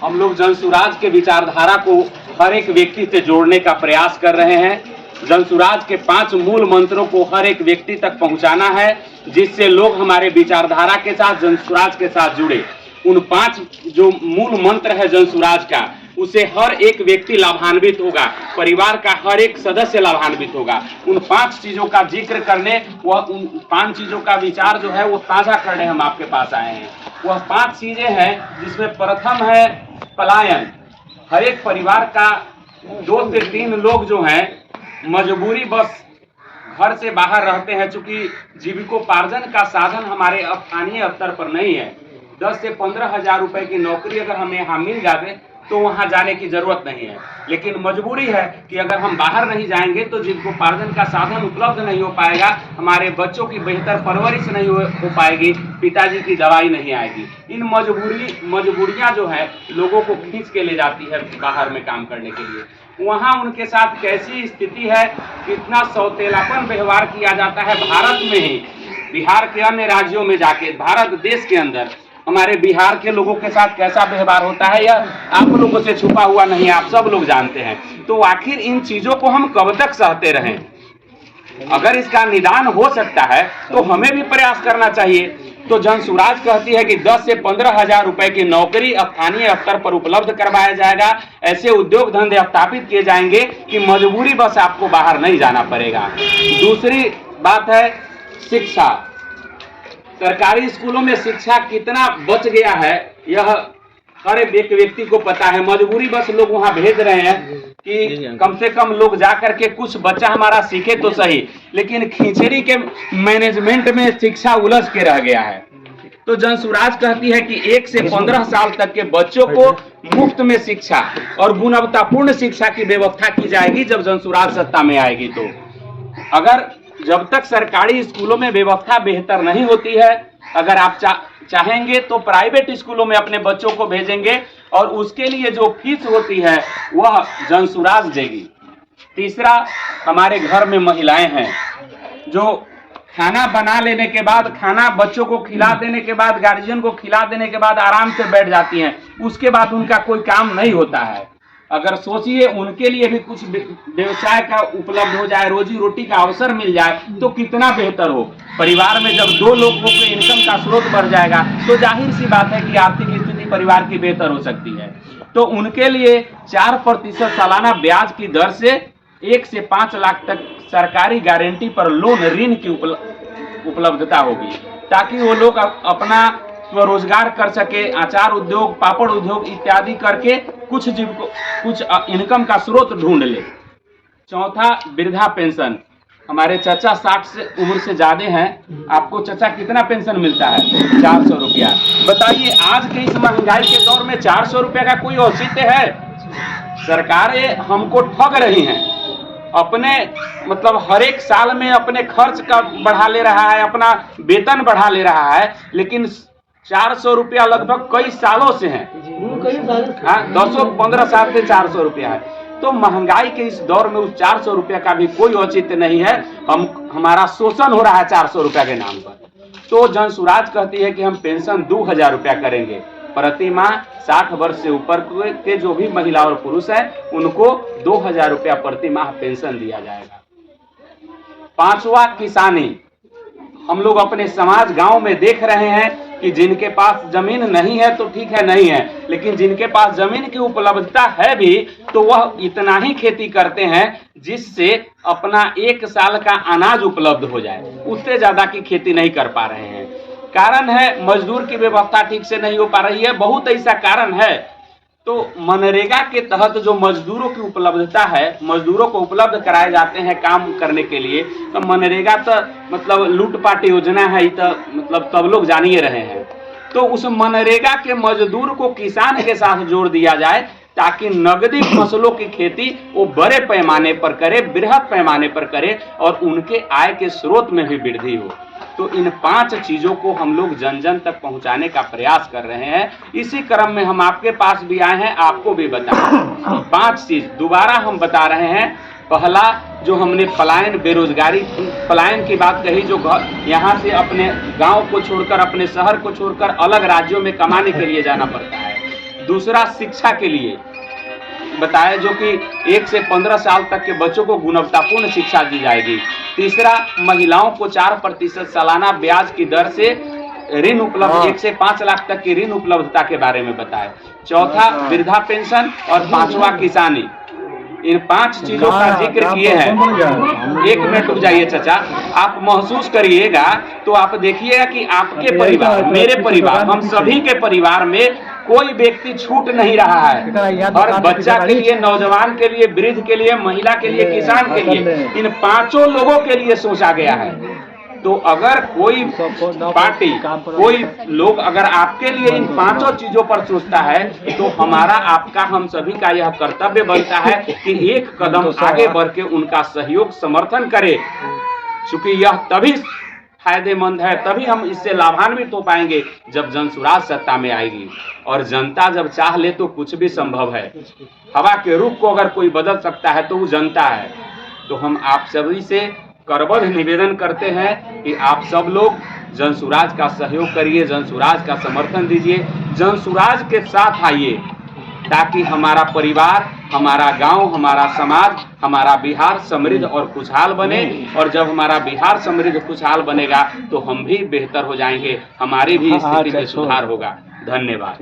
हम लोग जनसुराज के विचारधारा को हर एक व्यक्ति से जोड़ने का प्रयास कर रहे हैं। जनसुराज के 5 मूल मंत्रों को हर एक व्यक्ति तक पहुंचाना है, जिससे लोग हमारे विचारधारा के साथ, जनसुराज के साथ जुड़े। उन 5 जो मूल मंत्र है जनसुराज का, उसे हर एक व्यक्ति लाभान्वित होगा, परिवार का हर एक सदस्य लाभान्वित होगा। उन 5 चीजों का जिक्र करने, वह उन 5 चीजों का विचार जो है वो ताजा करने हम आपके पास आए हैं। वह 5 चीजें हैं, जिसमें प्रथम है पलायन। हर एक परिवार का 2 से 3 लोग जो हैं मजबूरी बस घर से बाहर रहते हैं, चूंकि जीविकोपार्जन का साधन हमारे स्थानीय स्तर पर नहीं है। 10 से 15 हजार रुपए की नौकरी अगर हमें यहाँ मिल जाए तो वहाँ जाने की जरूरत नहीं है, लेकिन मजबूरी है कि अगर हम बाहर नहीं जाएंगे तो जीविकोपार्जन का साधन उपलब्ध नहीं हो पाएगा, हमारे बच्चों की बेहतर परवरिश नहीं हो पाएगी, पिताजी की दवाई नहीं आएगी। इन मजबूरियां जो है लोगों को खींच के ले जाती है बाहर में काम करने के लिए। वहाँ उनके साथ कैसी स्थिति है, कितना सौतेलापन व्यवहार किया जाता है भारत में ही, बिहार के अन्य राज्यों में जाके, भारत देश के अंदर हमारे बिहार के लोगों के साथ कैसा व्यवहार होता है, यह आप लोगों से छुपा हुआ नहीं है, आप सब लोग जानते हैं। तो आखिर इन चीजों को हम कब तक सहते रहें? अगर इसका निदान हो सकता है तो हमें भी प्रयास करना चाहिए। तो जनसुराज कहती है कि 10 से 15 हजार रुपए की नौकरी स्थानीय स्तर पर उपलब्ध करवाया जाएगा। ऐसे उद्योग धंधे स्थापित किए जाएंगे कि मजबूरी बस आपको बाहर नहीं जाना पड़ेगा। दूसरी बात है शिक्षा। सरकारी स्कूलों में शिक्षा कितना बच गया है यह हर एक व्यक्ति को पता है। मजबूरी बस लोग वहां भेज रहे हैं कि कम से कम लोग जा करके कुछ बच्चा हमारा सीखे तो सही, लेकिन खिचड़ी के मैनेजमेंट में शिक्षा उलझ के रह गया है। तो जनसुराज कहती है कि 1 से 15 साल तक के बच्चों को मुफ्त में शिक्षा और गुणवत्तापूर्ण शिक्षा की व्यवस्था की जाएगी जब जनसुराज सत्ता में आएगी। तो अगर जब तक सरकारी स्कूलों में व्यवस्था बेहतर नहीं होती है, अगर आप चाहेंगे तो प्राइवेट स्कूलों में अपने बच्चों को भेजेंगे और उसके लिए जो फीस होती है वह जनसुराज देगी। तीसरा, हमारे घर में महिलाएं हैं जो खाना बना लेने के बाद, खाना बच्चों को खिला देने के बाद, गार्जियन को खिला देने के बाद आराम से बैठ जाती हैं, उसके बाद उनका कोई काम नहीं होता है। अगर सोचिए उनके लिए भी कुछ व्यवसाय का उपलब्ध हो जाए, रोजी रोटी का अवसर मिल जाए तो कितना बेहतर हो। परिवार में जब 2 लोगों के इनकम का स्रोत बढ़ जाएगा तो जाहिर सी बात है कि आर्थिक स्थिति परिवार की बेहतर हो सकती है। तो उनके लिए 4% सालाना ब्याज की दर से 1 से 5 लाख तक सरकारी गारंटी पर लोन ऋण की उपलब्धता होगी, ताकि वो लोग अपना स्वरोजगार कर सके, अचार उद्योग, पापड़ उद्योग इत्यादि करके कुछ इनकम का स्रोत ढूंढ ले। चौथा, वृद्धा पेंशन। हमारे चाचा 60 से उम्र से ज्यादा हैं, आपको चाचा कितना पेंशन मिलता है? 400 रुपया। बताइए आज के इस महंगाई के दौर में 400 रुपया का कोई औचित्य है? सरकारें हमको ठग रही हैं, अपने मतलब हर एक साल में अपने खर्च का बढ़ा ले रहा है, अपना वेतन बढ़ा ले रहा है, लेकिन 400 रुपया लगभग कई सालों से है। हाँ, 10-15 साल से 400 रुपया है। तो महंगाई के इस दौर में उस 400 रुपया का भी कोई औचित्य नहीं है। हमारा शोषण हो रहा है 400 रुपया के नाम पर। तो जनसुराज कहती है कि हम पेंशन 2000 रुपया करेंगे प्रति माह। 60 वर्ष से ऊपर के जो भी महिला और पुरुष है उनको 2000 रुपया प्रति माह पेंशन दिया जाएगा। 5वां, किसानी। हम लोग अपने समाज गांव में देख रहे हैं कि जिनके पास जमीन नहीं है तो ठीक है नहीं है, लेकिन जिनके पास जमीन की उपलब्धता है भी तो वह इतना ही खेती करते हैं जिससे अपना 1 साल का अनाज उपलब्ध हो जाए, उससे ज्यादा की खेती नहीं कर पा रहे हैं। कारण है मजदूर की व्यवस्था ठीक से नहीं हो पा रही है, बहुत ऐसा कारण है। तो मनरेगा के तहत जो मजदूरों की उपलब्धता है, मजदूरों को उपलब्ध कराए जाते हैं काम करने के लिए, तो मनरेगा तो मतलब लूटपाट योजना है, तो मतलब सब लोग जान ही रहे हैं। तो उस मनरेगा के मजदूर को किसान के साथ जोड़ दिया जाए ताकि नगदी फसलों की खेती वो बड़े पैमाने पर करे, बृहद पैमाने पर करे और उनके आय के स्रोत में भी वृद्धि हो। तो इन 5 चीजों को हम लोग जन जन तक पहुंचाने का प्रयास कर रहे हैं। इसी क्रम में हम आपके पास भी आए हैं, आपको भी बताएं। 5 चीज दोबारा हम बता रहे हैं। पहला, जो हमने पलायन, बेरोजगारी, पलायन की बात कही, जो यहाँ से अपने गांव को छोड़कर, अपने शहर को छोड़कर अलग राज्यों में कमाने के लिए जाना पड़ता है। दूसरा शिक्षा के लिए बताया, जो कि 1 से 15 साल तक के बच्चों को गुणवत्तापूर्ण शिक्षा दी जाएगी। तीसरा, महिलाओं को 4% सालाना ब्याज की दर से ऋण उपलब्ध, 1 से 5 लाख तक की ऋण उपलब्धता के बारे में बताया। चौथा, वृद्धा पेंशन, और पांचवा, किसानी। इन 5 चीजों का जिक्र किए हैं। 1 मिनट रुक जाइए चाचा, आप महसूस करिएगा तो आप देखिएगा कि आपके परिवार, मेरे परिवार, हम सभी के परिवार में कोई व्यक्ति छूट नहीं रहा है। और बच्चा के लिए, नौजवान के लिए, वृद्ध के लिए, महिला के लिए, किसान के लिए, इन 5 लोगों के लिए सोचा गया है। तो अगर कोई पार्टी, कोई लोग अगर आपके लिए इन 5 चीजों पर सोचता है, तो हमारा, आपका, हम सभी का यह कर्तव्य बनता है कि एक कदम आगे बढ़ के उनका सहयोग, समर्थन करें, क्योंकि यह तभी फायदेमंद है, तभी हम इससे लाभान्वित हो पाएंगे जब जनसुराज सत्ता में आएगी। और जनता जब चाह ले तो कुछ भी संभव है। हवा के रुख को अगर कोई बदल सकता है तो वो जनता है। तो हम आप सभी से करबद्ध निवेदन करते हैं कि आप सब लोग जनसुराज का सहयोग करिए, जनसुराज का समर्थन दीजिए, जनसुराज के साथ आइए, ताकि हमारा परिवार, हमारा गांव, हमारा समाज, हमारा बिहार समृद्ध और खुशहाल बने। और जब हमारा बिहार समृद्ध खुशहाल बनेगा तो हम भी बेहतर हो जाएंगे, हमारी भी स्थिति में सुधार होगा। धन्यवाद।